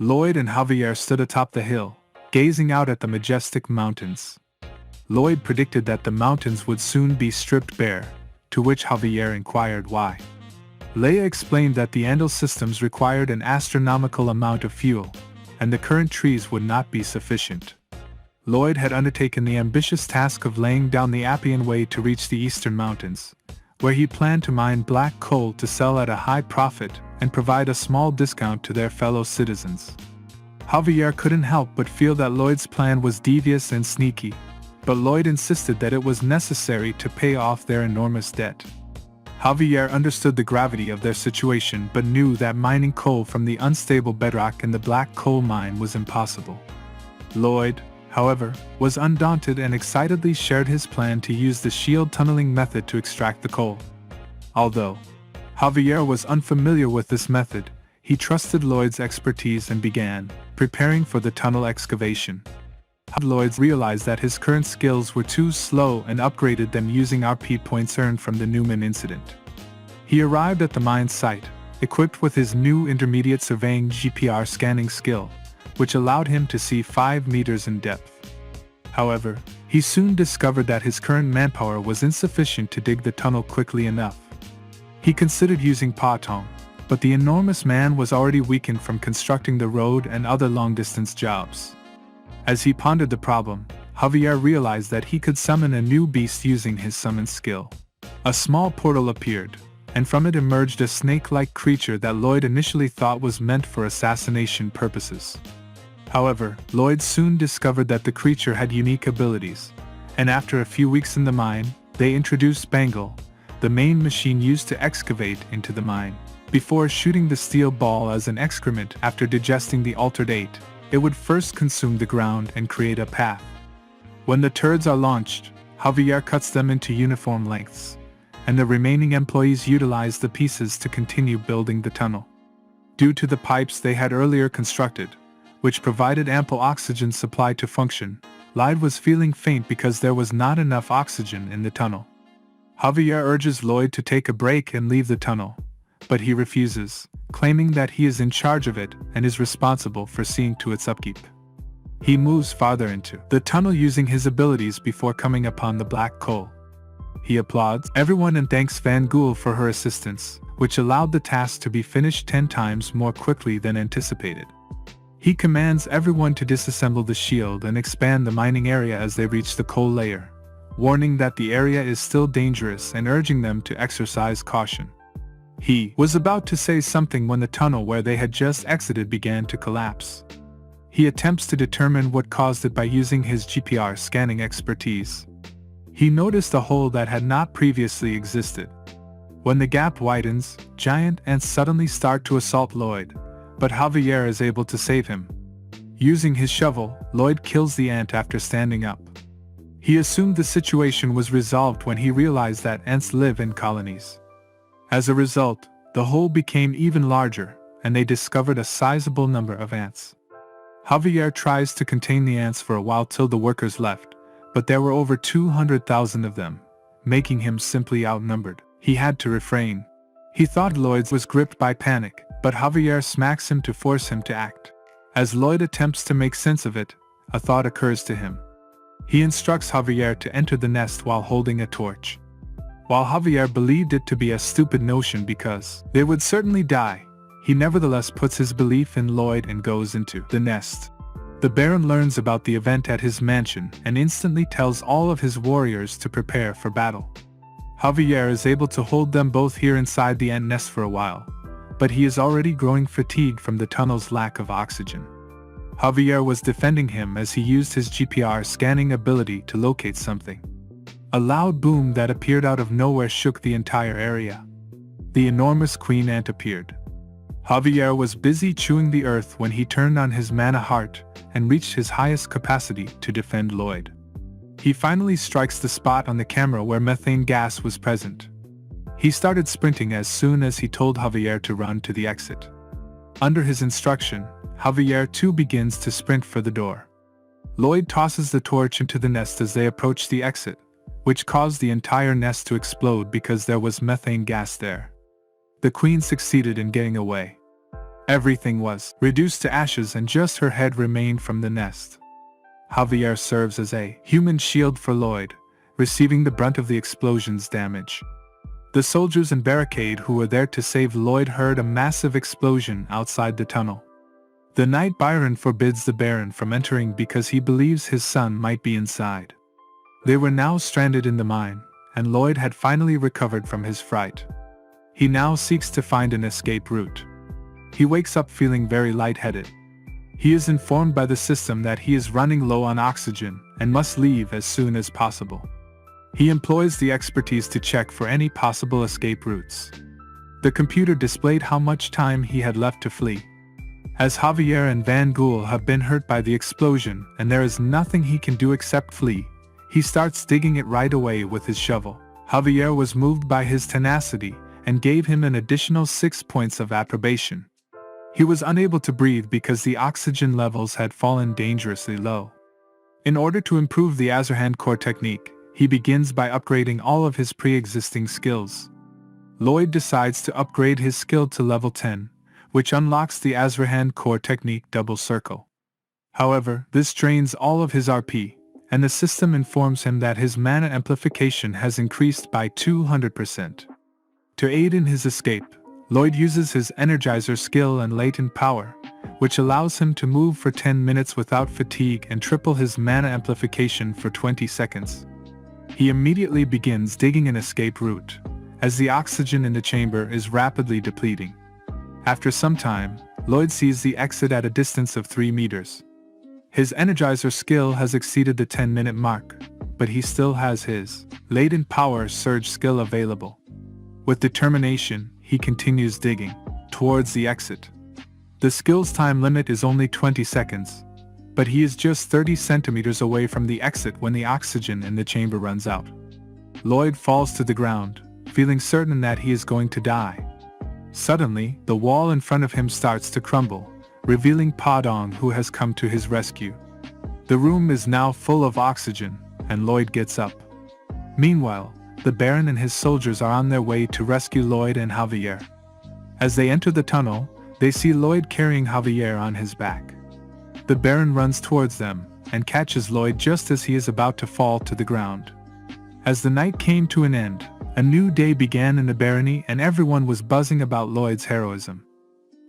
Lloyd and Javier stood atop the hill, gazing out at the majestic mountains. Lloyd predicted that the mountains would soon be stripped bare, to which Javier inquired why. Leia explained that the Andal systems required an astronomical amount of fuel, and the current trees would not be sufficient. Lloyd had undertaken the ambitious task of laying down the Appian Way to reach the eastern mountains, where he planned to mine black coal to sell at a high profit and provide a small discount to their fellow citizens. Javier couldn't help but feel that Lloyd's plan was devious and sneaky, but Lloyd insisted that it was necessary to pay off their enormous debt. Javier understood the gravity of their situation but knew that mining coal from the unstable bedrock in the black coal mine was impossible. Lloyd, however, was undaunted and excitedly shared his plan to use the shield tunneling method to extract the coal. Although Javier was unfamiliar with this method, he trusted Lloyd's expertise and began preparing for the tunnel excavation. Lloyd realized that his current skills were too slow and upgraded them using RP points earned from the Newman incident. He arrived at the mine site, equipped with his new intermediate surveying GPR scanning skill, which allowed him to see 5 meters in depth. However, he soon discovered that his current manpower was insufficient to dig the tunnel quickly enough. He considered using Patong, but the enormous man was already weakened from constructing the road and other long-distance jobs. As he pondered the problem, Javier realized that he could summon a new beast using his summon skill. A small portal appeared, and from it emerged a snake-like creature that Lloyd initially thought was meant for assassination purposes. However, Lloyd soon discovered that the creature had unique abilities, and after a few weeks in the mine, they introduced Bangle, the main machine used to excavate into the mine. Before shooting the steel ball as an excrement after digesting the altered eight, it would first consume the ground and create a path. When the turds are launched, Javier cuts them into uniform lengths, and the remaining employees utilize the pieces to continue building the tunnel. Due to the pipes they had earlier constructed, which provided ample oxygen supply to function, Lloyd was feeling faint because there was not enough oxygen in the tunnel. Javier urges Lloyd to take a break and leave the tunnel, but he refuses, claiming that he is in charge of it and is responsible for seeing to its upkeep. He moves farther into the tunnel using his abilities before coming upon the black coal. He applauds everyone and thanks Van Gool for her assistance, which allowed the task to be finished 10 times more quickly than anticipated. He commands everyone to disassemble the shield and expand the mining area as they reach the coal layer, warning that the area is still dangerous and urging them to exercise caution. He was about to say something when the tunnel where they had just exited began to collapse. He attempts to determine what caused it by using his GPR scanning expertise. He noticed a hole that had not previously existed. When the gap widens, giant ants suddenly start to assault Lloyd, but Javier is able to save him. Using his shovel, Lloyd kills the ant after standing up. He assumed the situation was resolved when he realized that ants live in colonies. As a result, the hole became even larger, and they discovered a sizable number of ants. Javier tries to contain the ants for a while till the workers left, but there were over 200,000 of them, making him simply outnumbered. He had to refrain. He thought Lloyd was gripped by panic, but Javier smacks him to force him to act. As Lloyd attempts to make sense of it, a thought occurs to him. He instructs Javier to enter the nest while holding a torch. While Javier believed it to be a stupid notion because they would certainly die, he nevertheless puts his belief in Lloyd and goes into the nest. The Baron learns about the event at his mansion and instantly tells all of his warriors to prepare for battle. Javier is able to hold them both here inside the ant nest for a while, but he is already growing fatigued from the tunnel's lack of oxygen. Javier was defending him as he used his GPR scanning ability to locate something. A loud boom that appeared out of nowhere shook the entire area. The enormous queen ant appeared. Javier was busy chewing the earth when he turned on his mana heart and reached his highest capacity to defend Lloyd. He finally strikes the spot on the camera where methane gas was present. He started sprinting as soon as he told Javier to run to the exit. Under his instruction, Javier too begins to sprint for the door. Lloyd tosses the torch into the nest as they approach the exit, which caused the entire nest to explode because there was methane gas there. The queen succeeded in getting away. Everything was reduced to ashes and just her head remained from the nest. Javier serves as a human shield for Lloyd, receiving the brunt of the explosion's damage. The soldiers and barricade who were there to save Lloyd heard a massive explosion outside the tunnel. The night Byron forbids the Baron from entering because he believes his son might be inside. They were now stranded in the mine, and Lloyd had finally recovered from his fright. He now seeks to find an escape route. He wakes up feeling very lightheaded. He is informed by the system that he is running low on oxygen and must leave as soon as possible. He employs the expertise to check for any possible escape routes. The computer displayed how much time he had left to flee. As Javier and Van Gool have been hurt by the explosion and there is nothing he can do except flee, he starts digging it right away with his shovel. Javier was moved by his tenacity and gave him an additional 6 points of approbation. He was unable to breathe because the oxygen levels had fallen dangerously low. In order to improve the Azerhand core technique, he begins by upgrading all of his pre-existing skills. Lloyd decides to upgrade his skill to level 10, which unlocks the Azerhand core technique double circle. However, this drains all of his RP, and the system informs him that his mana amplification has increased by 200%. To aid in his escape, Lloyd uses his Energizer skill and latent power, which allows him to move for 10 minutes without fatigue and triple his mana amplification for 20 seconds. He immediately begins digging an escape route, as the oxygen in the chamber is rapidly depleting. After some time, Lloyd sees the exit at a distance of 3 meters. His Energizer skill has exceeded the 10-minute mark, but he still has his latent power surge skill available. With determination, he continues digging towards the exit. The skill's time limit is only 20 seconds, but he is just 30 centimeters away from the exit when the oxygen in the chamber runs out. Lloyd falls to the ground, feeling certain that he is going to die. Suddenly, the wall in front of him starts to crumble, revealing Padong, who has come to his rescue. The room is now full of oxygen, and Lloyd gets up. Meanwhile, the Baron and his soldiers are on their way to rescue Lloyd and Javier. As they enter the tunnel, they see Lloyd carrying Javier on his back. The Baron runs towards them and catches Lloyd just as he is about to fall to the ground. As the night came to an end, a new day began in the barony and everyone was buzzing about Lloyd's heroism.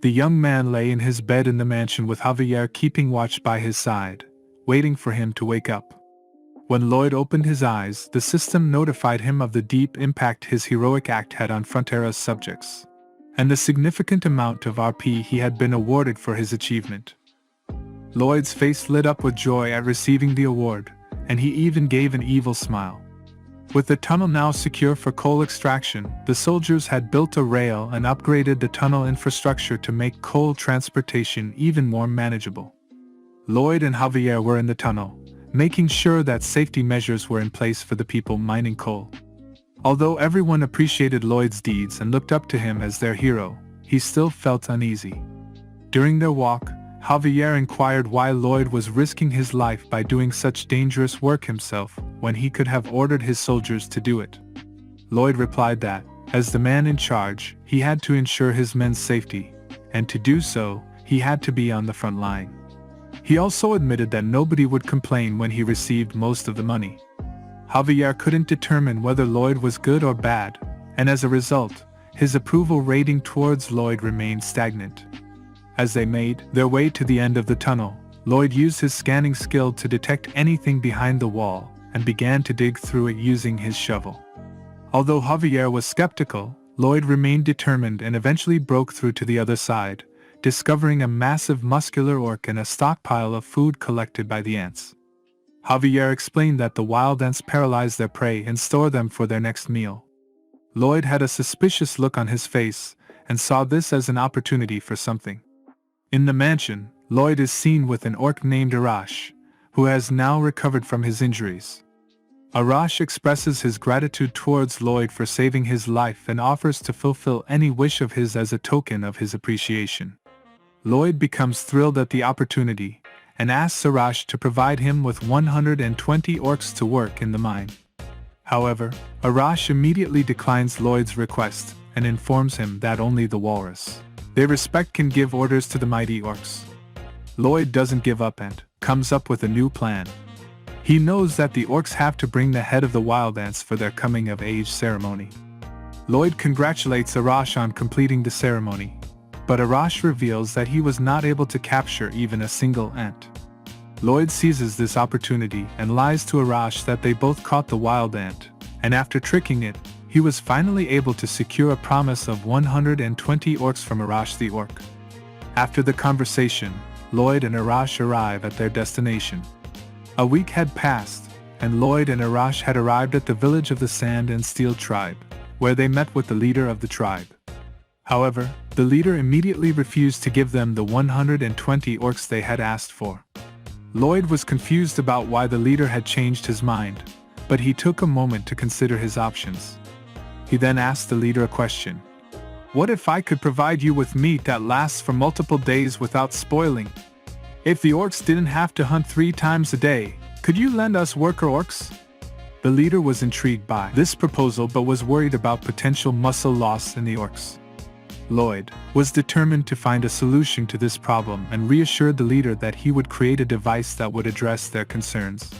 The young man lay in his bed in the mansion with Javier keeping watch by his side, waiting for him to wake up. When Lloyd opened his eyes, the system notified him of the deep impact his heroic act had on Frontera's subjects, and the significant amount of RP he had been awarded for his achievement. Lloyd's face lit up with joy at receiving the award, and he even gave an evil smile. With the tunnel now secure for coal extraction, the soldiers had built a rail and upgraded the tunnel infrastructure to make coal transportation even more manageable. Lloyd and Javier were in the tunnel, making sure that safety measures were in place for the people mining coal. Although everyone appreciated Lloyd's deeds and looked up to him as their hero, he still felt uneasy. During their walk, Javier inquired why Lloyd was risking his life by doing such dangerous work himself when he could have ordered his soldiers to do it. Lloyd replied that, as the man in charge, he had to ensure his men's safety, and to do so, he had to be on the front line. He also admitted that nobody would complain when he received most of the money. Javier couldn't determine whether Lloyd was good or bad, and as a result, his approval rating towards Lloyd remained stagnant. As they made their way to the end of the tunnel, Lloyd used his scanning skill to detect anything behind the wall and began to dig through it using his shovel. Although Javier was skeptical, Lloyd remained determined and eventually broke through to the other side, discovering a massive muscular orc and a stockpile of food collected by the ants. Javier explained that the wild ants paralyze their prey and store them for their next meal. Lloyd had a suspicious look on his face and saw this as an opportunity for something. In the mansion, Lloyd is seen with an orc named Arash, who has now recovered from his injuries. Arash expresses his gratitude towards Lloyd for saving his life and offers to fulfill any wish of his as a token of his appreciation. Lloyd becomes thrilled at the opportunity and asks Arash to provide him with 120 orcs to work in the mine. However, Arash immediately declines Lloyd's request and informs him that only the walrus They respect can give orders to the mighty orcs. Lloyd doesn't give up and comes up with a new plan. He knows that the orcs have to bring the head of the wild ants for their coming-of-age ceremony. Lloyd congratulates Arash on completing the ceremony, but Arash reveals that he was not able to capture even a single ant. Lloyd seizes this opportunity and lies to Arash that they both caught the wild ant, and after tricking it, he was finally able to secure a promise of 120 orcs from Arash the orc. After the conversation, Lloyd and Arash arrive at their destination. A week had passed, and Lloyd and Arash had arrived at the village of the Sand and Steel tribe, where they met with the leader of the tribe. However, the leader immediately refused to give them the 120 orcs they had asked for. Lloyd was confused about why the leader had changed his mind, but he took a moment to consider his options. He then asked the leader a question. "What if I could provide you with meat that lasts for multiple days without spoiling? If the orcs didn't have to hunt 3 times a day, could you lend us worker orcs?" The leader was intrigued by this proposal but was worried about potential muscle loss in the orcs. Lloyd was determined to find a solution to this problem and reassured the leader that he would create a device that would address their concerns.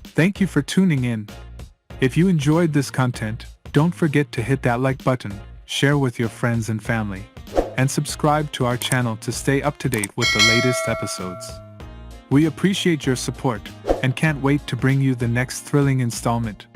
Thank you for tuning in. If you enjoyed this content, don't forget to hit that like button, share with your friends and family, and subscribe to our channel to stay up to date with the latest episodes. We appreciate your support and can't wait to bring you the next thrilling installment.